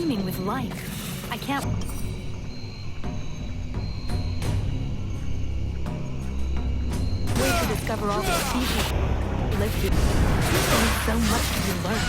teeming with life. I can't... wait to discover all the species live here. There's so much to learn.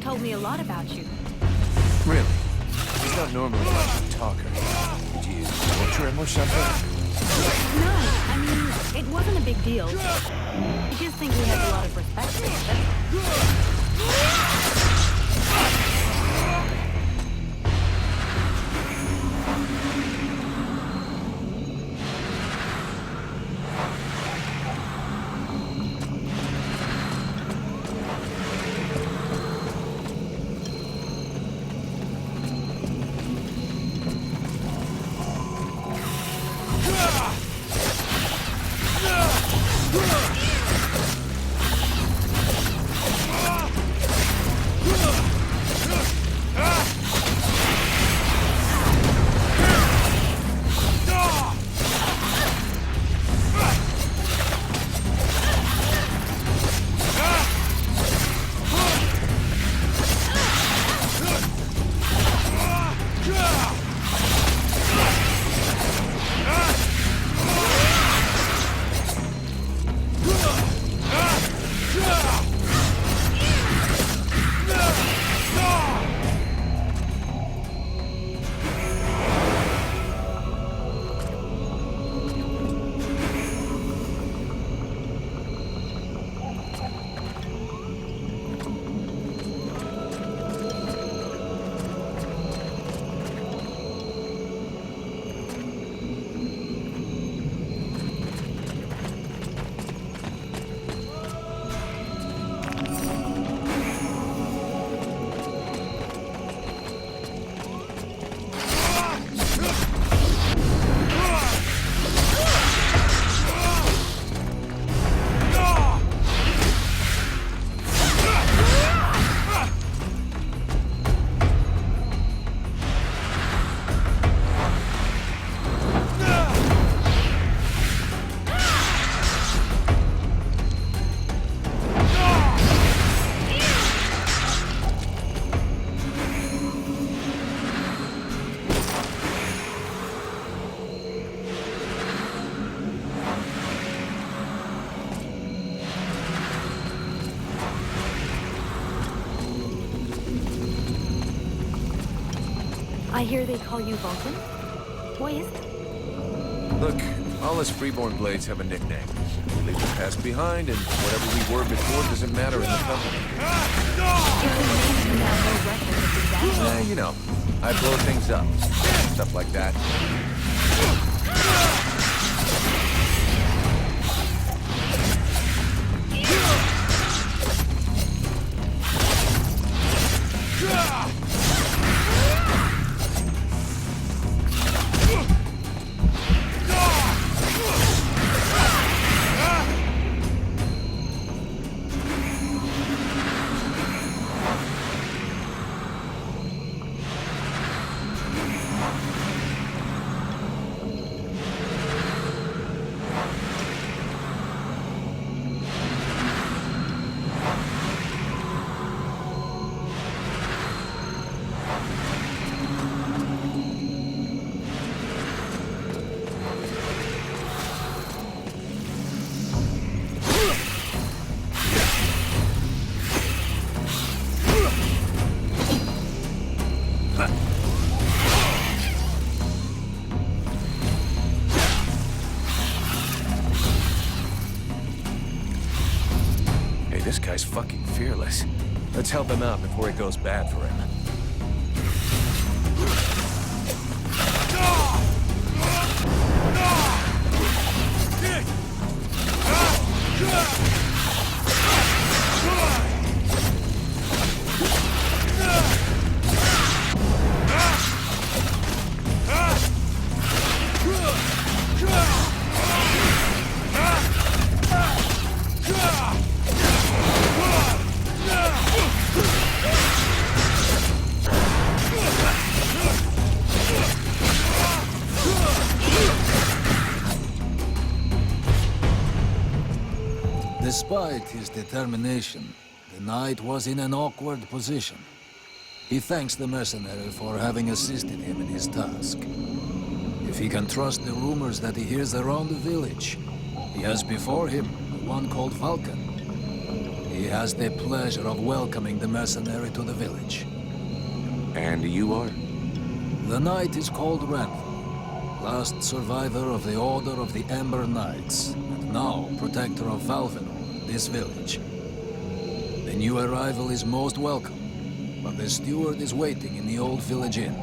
Told me a lot about you. Really? He's not normally much of a talker. Did you torture him or something? No, I mean, it wasn't a big deal. I just think he has a lot of respect for you. I hear they call you Vulcan? Why is that? Look, all us freeborn blades have a nickname. We leave the past behind, and whatever we were before doesn't matter in the company. You know, I blow things up. Stuff like that. This guy's fucking fearless. Let's help him out before it goes bad for him. Despite his determination, the knight was in an awkward position. He thanks the mercenary for having assisted him in his task. If he can trust the rumors that he hears around the village, he has before him one called Vulcan. He has the pleasure of welcoming the mercenary to the village. And you are? The knight is called Ranthal, last survivor of the Order of the Ember Knights, and now protector of Valvenor, this village. The new arrival is most welcome, but the steward is waiting in the old village inn.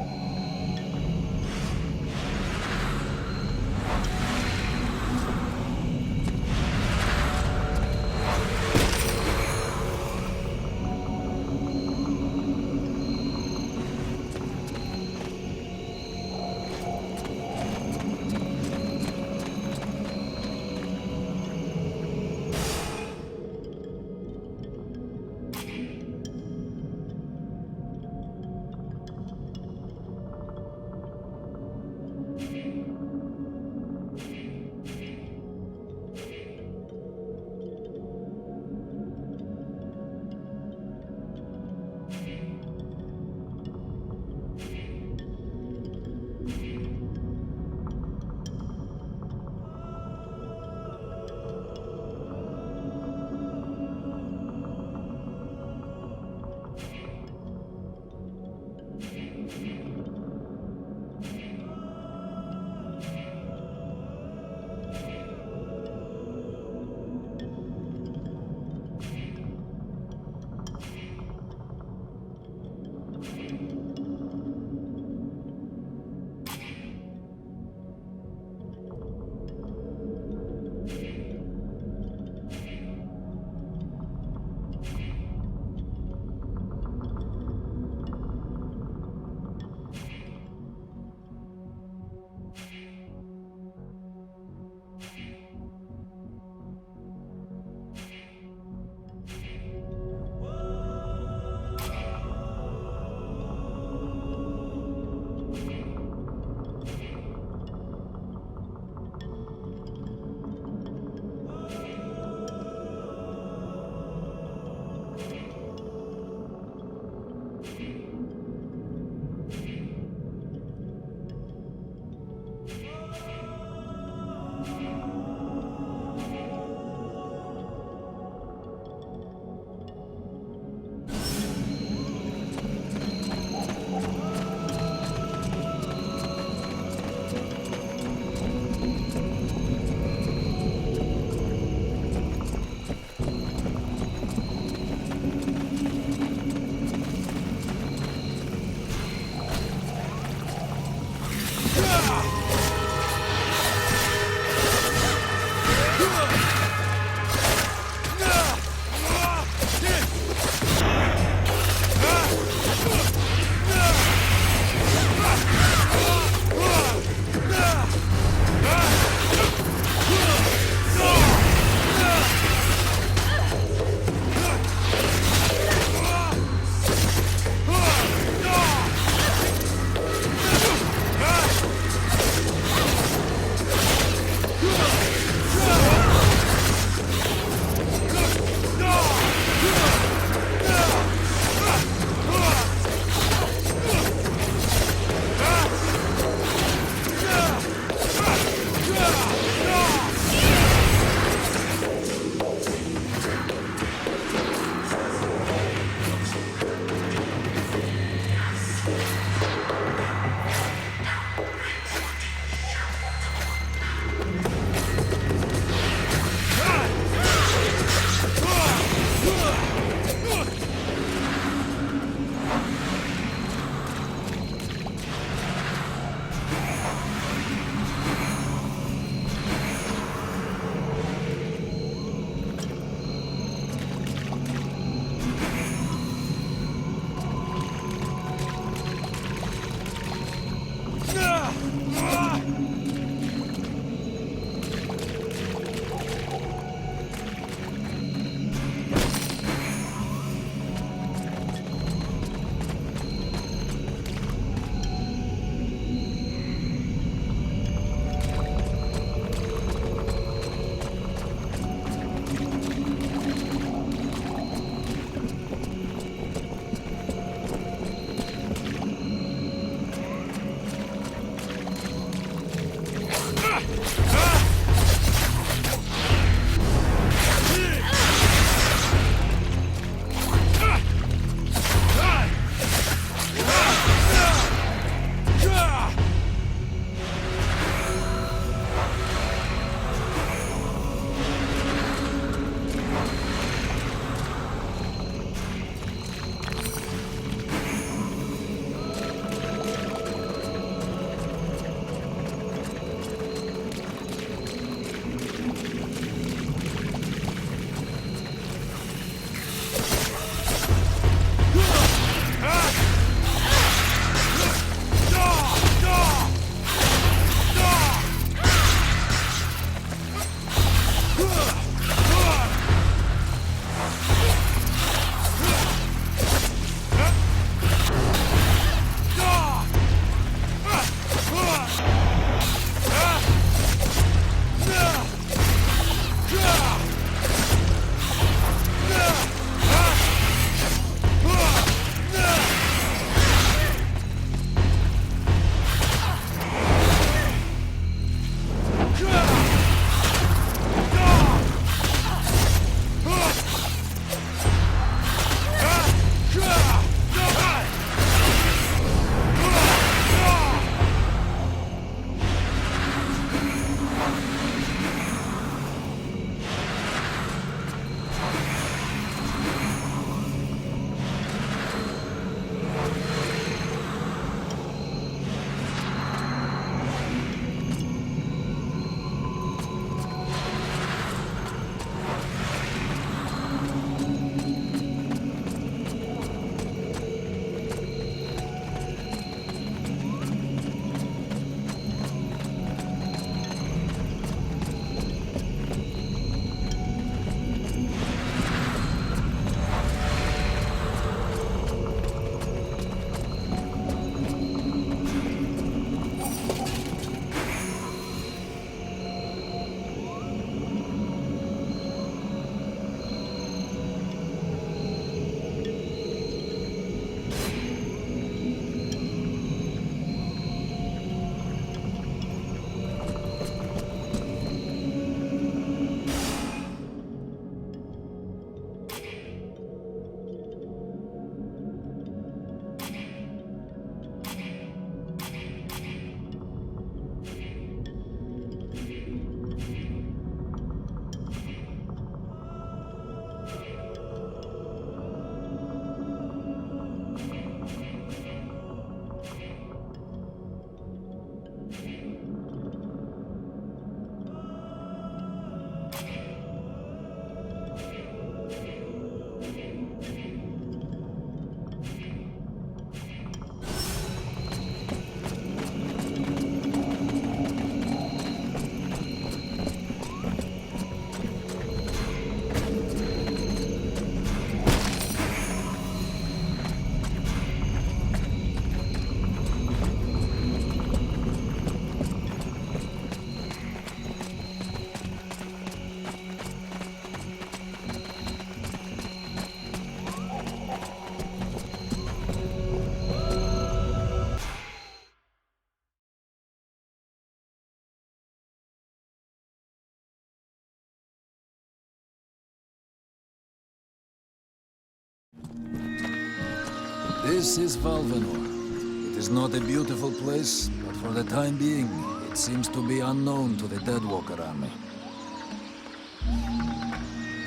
This is Valvenor. It is not a beautiful place, but for the time being, it seems to be unknown to the Deadwalker army.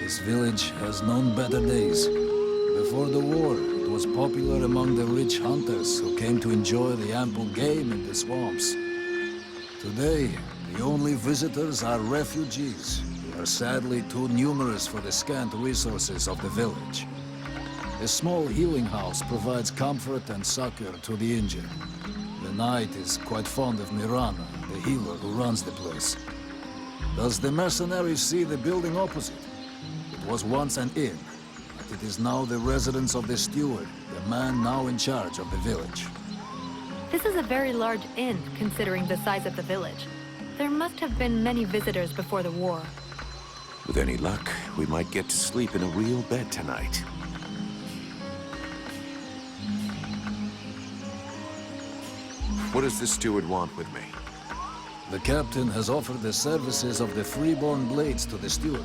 This village has known better days. Before the war, it was popular among the rich hunters who came to enjoy the ample game in the swamps. Today, the only visitors are refugees, who are sadly too numerous for the scant resources of the village. A small healing house provides comfort and succor to the injured. The knight is quite fond of Mirana, the healer who runs the place. Does the mercenary see the building opposite? It was once an inn, but it is now the residence of the steward, the man now in charge of the village. This is a very large inn, considering the size of the village. There must have been many visitors before the war. With any luck, we might get to sleep in a real bed tonight. What does the steward want with me? The captain has offered the services of the freeborn blades to the steward.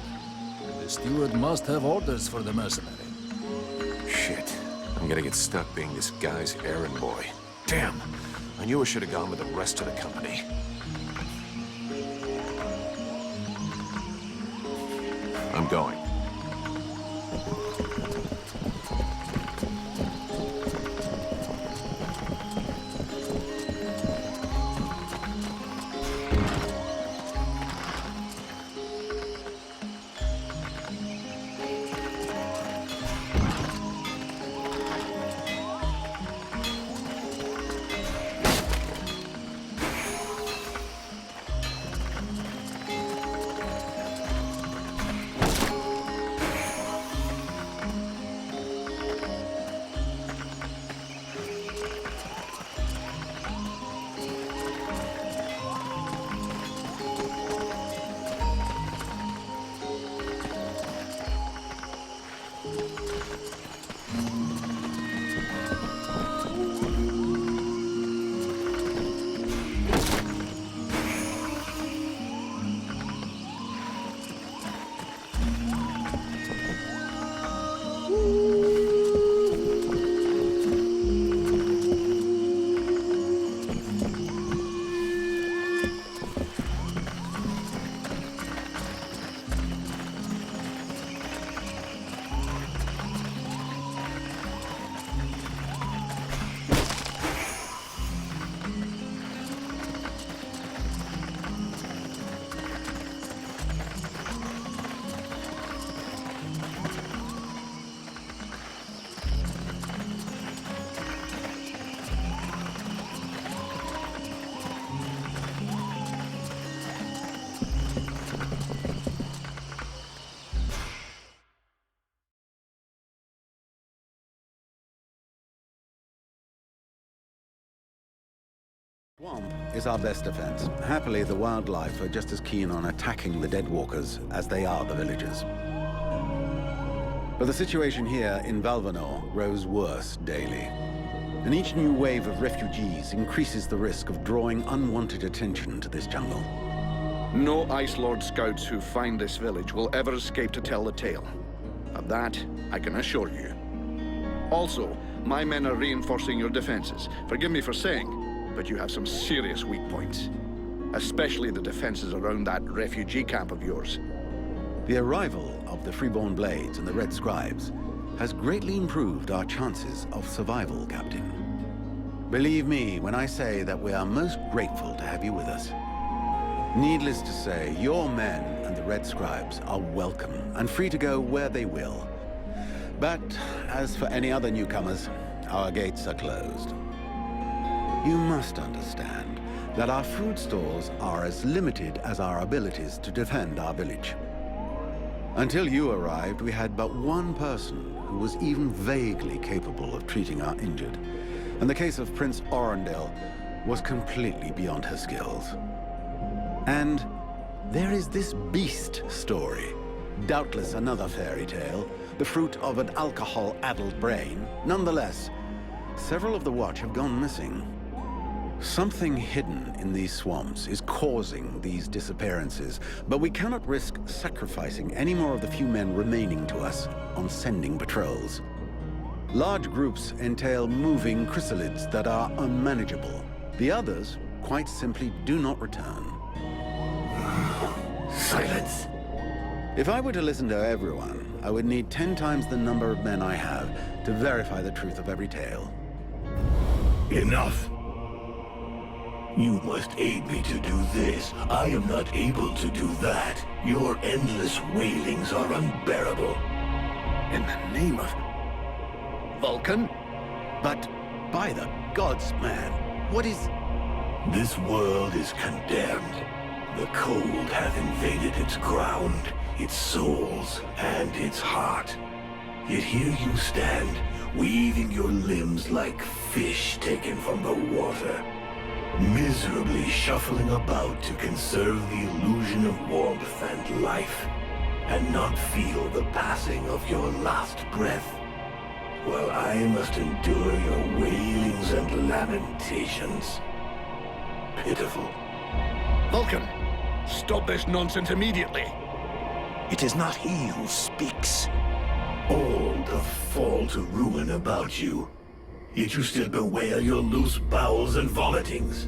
The steward must have orders for the mercenary. Shit. I'm gonna get stuck being this guy's errand boy. Damn. I knew I should have gone with the rest of the company. I'm going. Swamp is our best defense. Happily, the wildlife are just as keen on attacking the Deadwalkers as they are the villagers. But the situation here in Valvenor grows worse daily. And each new wave of refugees increases the risk of drawing unwanted attention to this jungle. No Ice Lord scouts who find this village will ever escape to tell the tale. Of that, I can assure you. Also, my men are reinforcing your defenses. Forgive me for saying, but you have some serious weak points. Especially the defenses around that refugee camp of yours. The arrival of the Freeborn Blades and the Red Scribes has greatly improved our chances of survival, Captain. Believe me when I say that we are most grateful to have you with us. Needless to say, your men and the Red Scribes are welcome and free to go where they will. But as for any other newcomers, our gates are closed. You must understand that our food stores are as limited as our abilities to defend our village. Until you arrived, we had but one person who was even vaguely capable of treating our injured. And the case of Prince Orendale was completely beyond her skills. And there is this beast story. Doubtless another fairy tale, the fruit of an alcohol-addled brain. Nonetheless, several of the watch have gone missing. Something hidden in these swamps is causing these disappearances, but we cannot risk sacrificing any more of the few men remaining to us on sending patrols. Large groups entail moving chrysalids that are unmanageable. The others, quite simply, do not return. Silence. If I were to listen to everyone, I would need 10 times the number of men I have to verify the truth of every tale. Enough. You must aid me to do this. I am not able to do that. Your endless wailings are unbearable. In the name of Vulcan? But, by the gods, man, what is... This world is condemned. The cold hath invaded its ground, its souls, and its heart. Yet here you stand, weaving your limbs like fish taken from the water, miserably shuffling about to conserve the illusion of warmth and life, and not feel the passing of your last breath, while I must endure your wailings and lamentations. Pitiful. Vulcan, stop this nonsense immediately. It is not he who speaks. All the fall to ruin about you. Yet you still bewail your loose bowels and vomitings.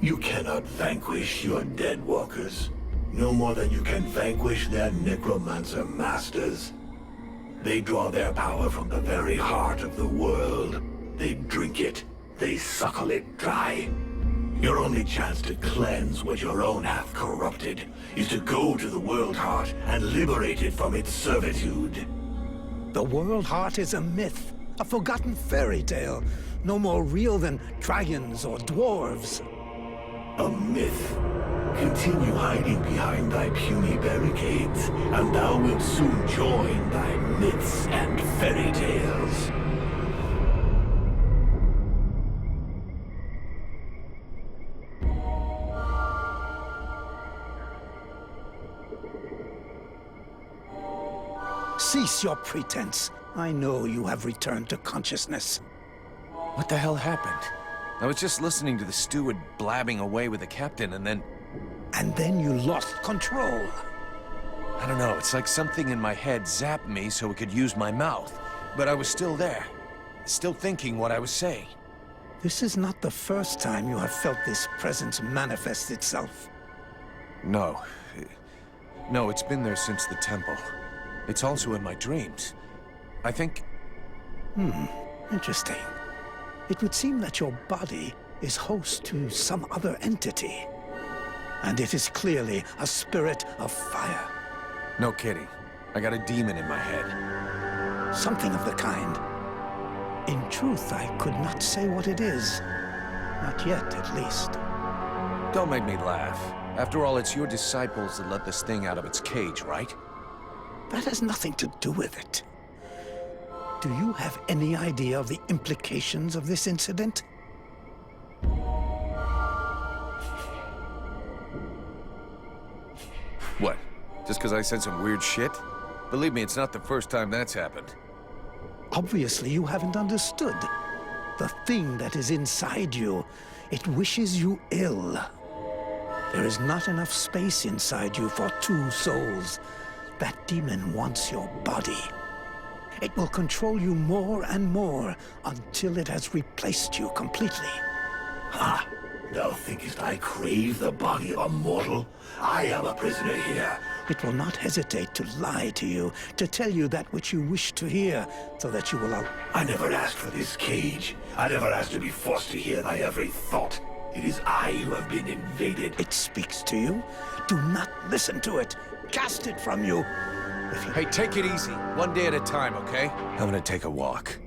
You cannot vanquish your dead walkers, no more than you can vanquish their necromancer masters. They draw their power from the very heart of the world. They drink it, they suckle it dry. Your only chance to cleanse what your own hath corrupted is to go to the World Heart and liberate it from its servitude. The World Heart is a myth, a forgotten fairy tale, no more real than dragons or dwarves. A myth. Continue hiding behind thy puny barricades, and thou wilt soon join thy myths and fairy tales. Cease your pretense. I know you have returned to consciousness. What the hell happened? I was just listening to the steward blabbing away with the captain, and then... And then you lost control. I don't know, it's like something in my head zapped me so it could use my mouth. But I was still there, still thinking what I was saying. This is not the first time you have felt this presence manifest itself. No. No, it's been there since the temple. It's also in my dreams. I think... Interesting. It would seem that your body is host to some other entity. And it is clearly a spirit of fire. No kidding. I got a demon in my head. Something of the kind. In truth, I could not say what it is. Not yet, at least. Don't make me laugh. After all, it's your disciples that let this thing out of its cage, right? That has nothing to do with it. Do you have any idea of the implications of this incident? What? Just because I said some weird shit? Believe me, it's not the first time that's happened. Obviously, you haven't understood. The thing that is inside you, it wishes you ill. There is not enough space inside you for two souls. That demon wants your body. It will control you more and more until it has replaced you completely. Ha! Thou thinkest I crave the body of a mortal? I am a prisoner here. It will not hesitate to lie to you, to tell you that which you wish to hear, so that you will... I never asked for this cage. I never asked to be forced to hear thy every thought. It is I who have been invaded. It speaks to you. Do not listen to it. Cast it from you. Hey, take it easy. One day at a time, okay? I'm gonna take a walk.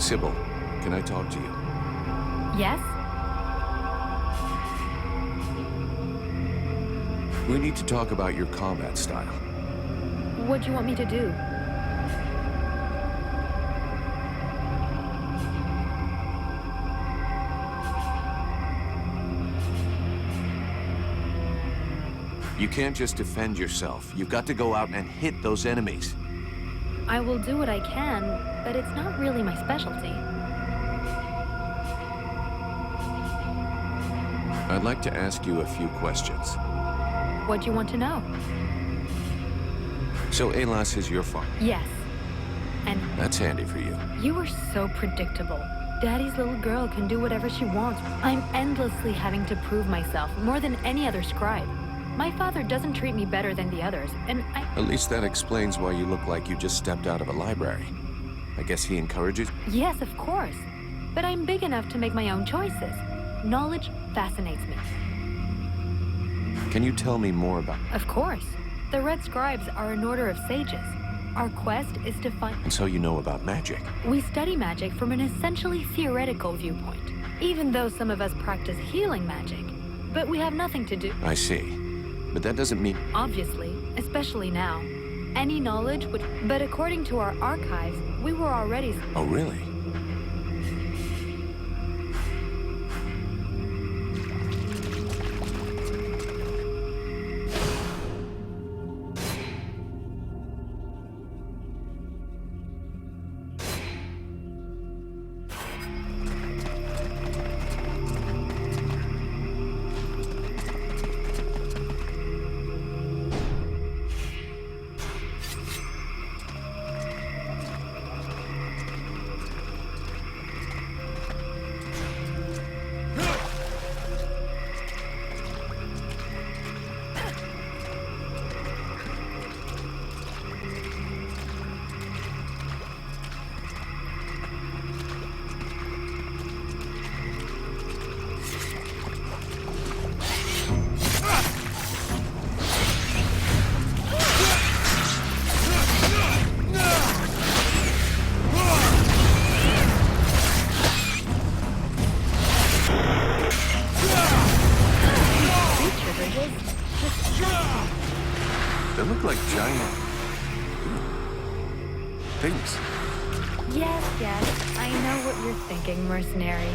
Sybil, can I talk to you? Yes? We need to talk about your combat style. What do you want me to do? You can't just defend yourself. You've got to go out and hit those enemies. I will do what I can, but it's not really my specialty. I'd like to ask you a few questions. What do you want to know? So Alas is your farm. Yes. And That's handy for you. you are so predictable. Daddy's little girl can do whatever she wants. I'm endlessly having to prove myself more than any other scribe. My father doesn't treat me better than the others, and At least that explains why you look like you just stepped out of a library. I guess he encourages... Yes, of course. But I'm big enough to make my own choices. Knowledge fascinates me. Can you tell me more about... Of course. The Red Scribes are an order of sages. Our quest is to find... And so you know about magic. We study magic from an essentially theoretical viewpoint, even though some of us practice healing magic. But we have nothing to do... I see. But that doesn't mean... Obviously, especially now. Any knowledge would... But according to our archives, we were already... Oh, really? mercenary.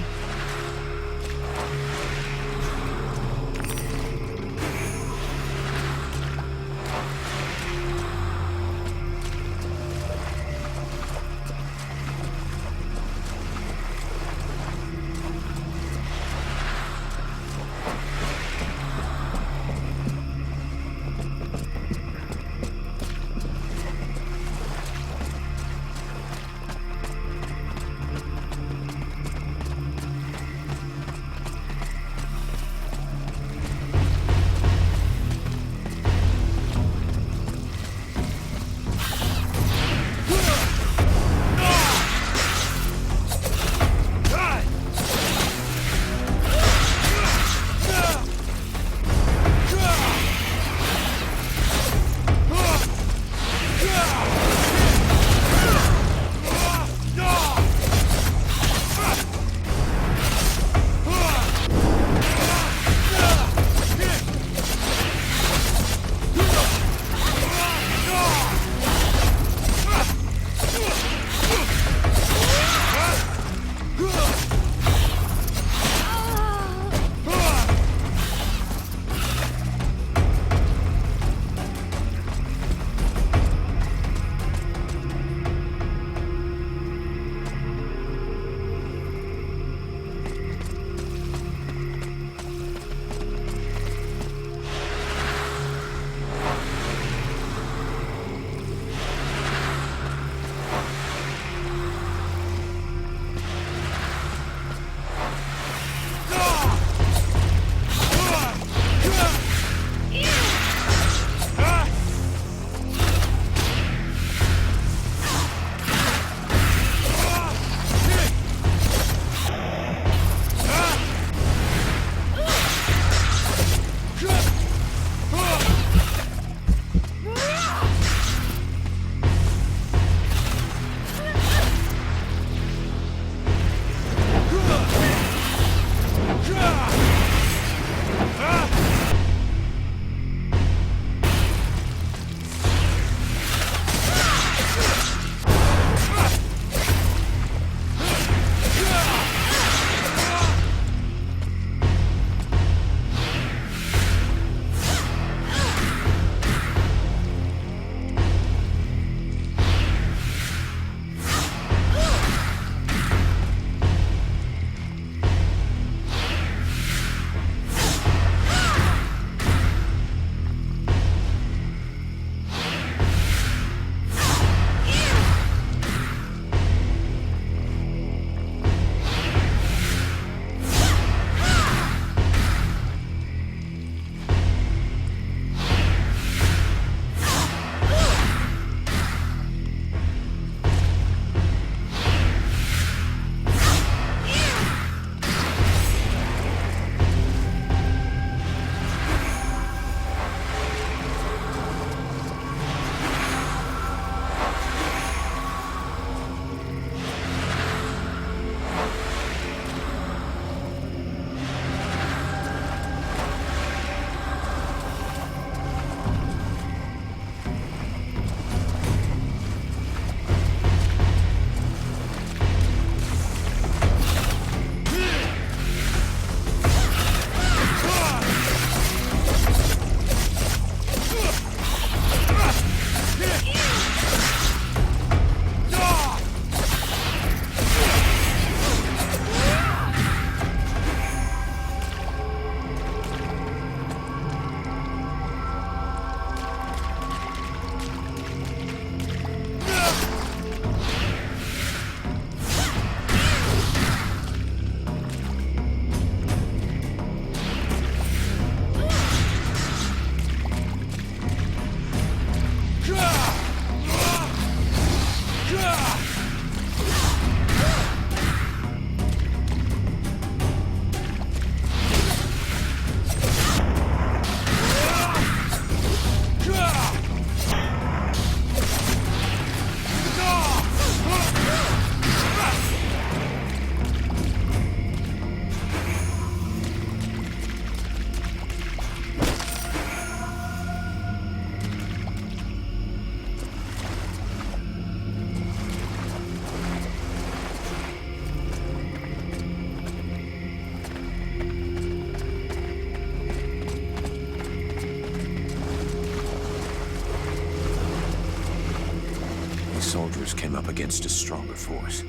came up against a stronger force.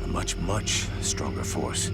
A much, much stronger force.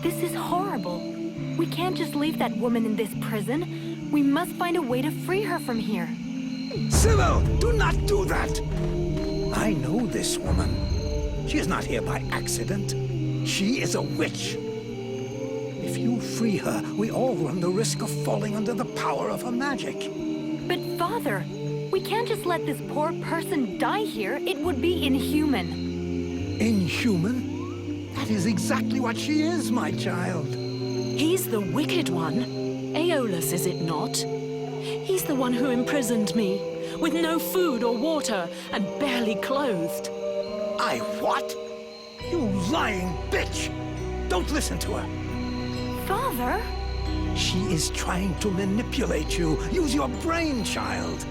This is horrible. We can't just leave that woman in this prison. We must find a way to free her from here. Sybil, do not do that! I know this woman. She is not here by accident. She is a witch. If you free her, we all run the risk of falling under the power of her magic. But Father, we can't just let this poor person die here. It would be inhuman. Inhuman? That is exactly what she is, my child. He's the wicked one. Aeolus, is it not? He's the one who imprisoned me, with no food or water, and barely clothed. I what? You lying bitch! Don't listen to her. Father? She is trying to manipulate you. Use your brain, child.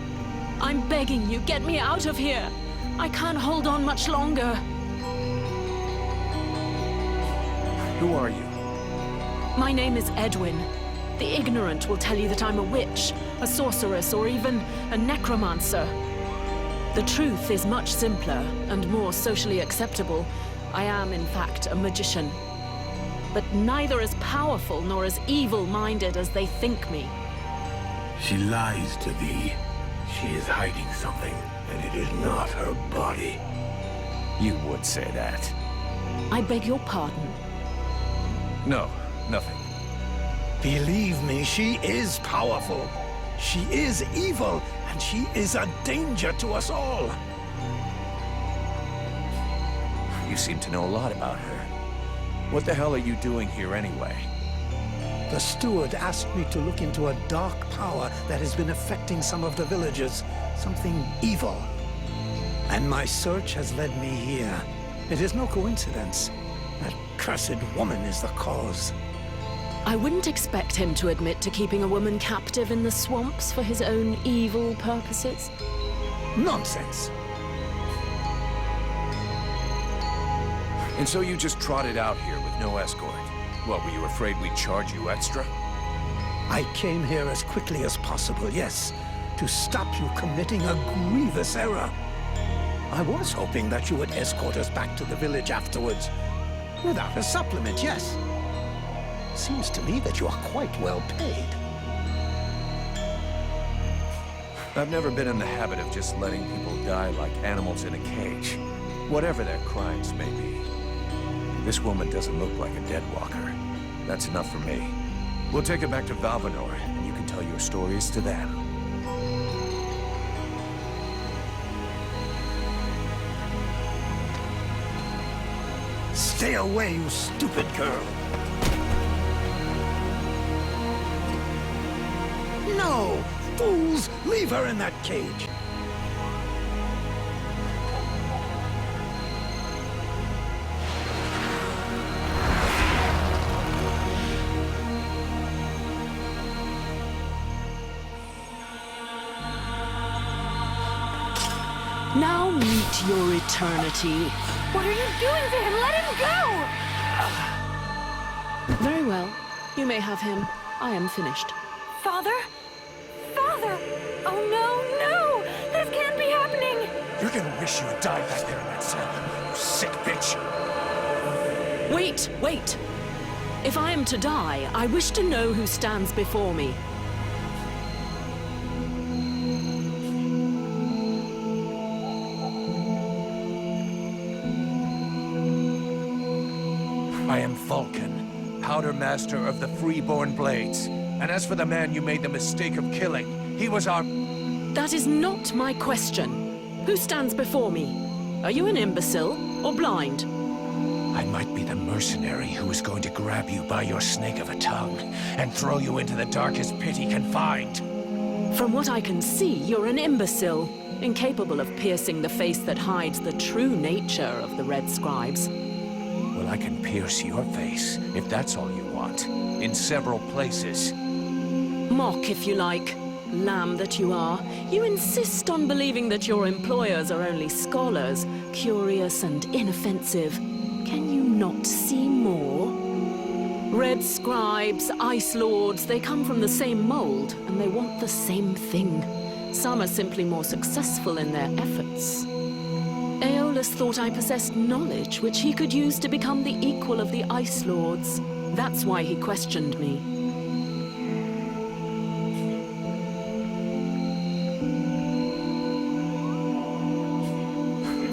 I'm begging you, get me out of here. I can't hold on much longer. Who are you? My name is Edwin. The ignorant will tell you that I'm a witch, a sorceress, or even a necromancer. The truth is much simpler and more socially acceptable. I am, in fact, a magician. But neither as powerful nor as evil-minded as they think me. She lies to thee. She is hiding something, and it is not her body. You would say that. I beg your pardon. No, nothing. Believe me, she is powerful. She is evil, and she is a danger to us all. You seem to know a lot about her. What the hell are you doing here anyway? The steward asked me to look into a dark power that has been affecting some of the villagers. Something evil. And my search has led me here. It is no coincidence. That cursed woman is the cause. I wouldn't expect him to admit to keeping a woman captive in the swamps for his own evil purposes. Nonsense. And so you just trotted out here with no escort? What, were you afraid we'd charge you extra? I came here as quickly as possible, yes, to stop you committing a grievous error. I was hoping that you would escort us back to the village afterwards. Without a supplement, yes. Seems to me that you are quite well paid. I've never been in the habit of just letting people die like animals in a cage, whatever their crimes may be. This woman doesn't look like a dead walker. That's enough for me. We'll take her back to Valvanor, and you can tell your stories to them. Stay away, you stupid girl! No! Fools! Leave her in that cage! Now meet your eternity. What are you doing to him? Let him go! Very well. You may have him. I am finished. Father? Father! Oh no, no! This can't be happening! You're gonna wish you had died back there in that cell, you sick bitch! Wait, wait! If I am to die, I wish to know who stands before me. I am Vulcan, Powder Master of the Freeborn Blades. And as for the man you made the mistake of killing, he was our... That is not my question. Who stands before me? Are you an imbecile or blind? I might be the mercenary who is going to grab you by your snake of a tongue and throw you into the darkest pit he can find. From what I can see, you're an imbecile, incapable of piercing the face that hides the true nature of the Red Scribes. Well, I can pierce your face, if that's all you want, in several places. Mock, if you like. Lamb that you are. You insist on believing that your employers are only scholars, curious and inoffensive. Can you not see more? Red Scribes, Ice Lords, they come from the same mold, and they want the same thing. Some are simply more successful in their efforts. Aeolus thought I possessed knowledge which he could use to become the equal of the Ice Lords. That's why he questioned me.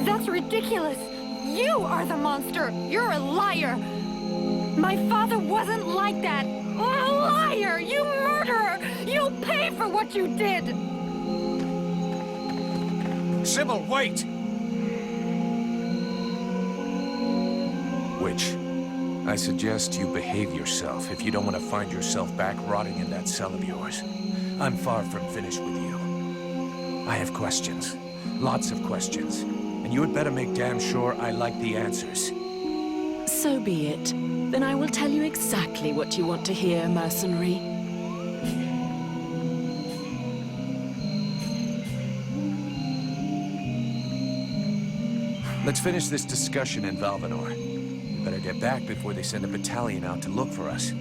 That's ridiculous! You are the monster! You're a liar! My father wasn't like that! A liar! You murderer! You'll pay for what you did! Sybil, wait! Witch, I suggest you behave yourself if you don't want to find yourself back rotting in that cell of yours. I'm far from finished with you. I have questions. Lots of questions. And you had better make damn sure I like the answers. So be it. Then I will tell you exactly what you want to hear, mercenary. Let's finish this discussion in Valvanor. We better get back before they send a battalion out to look for us.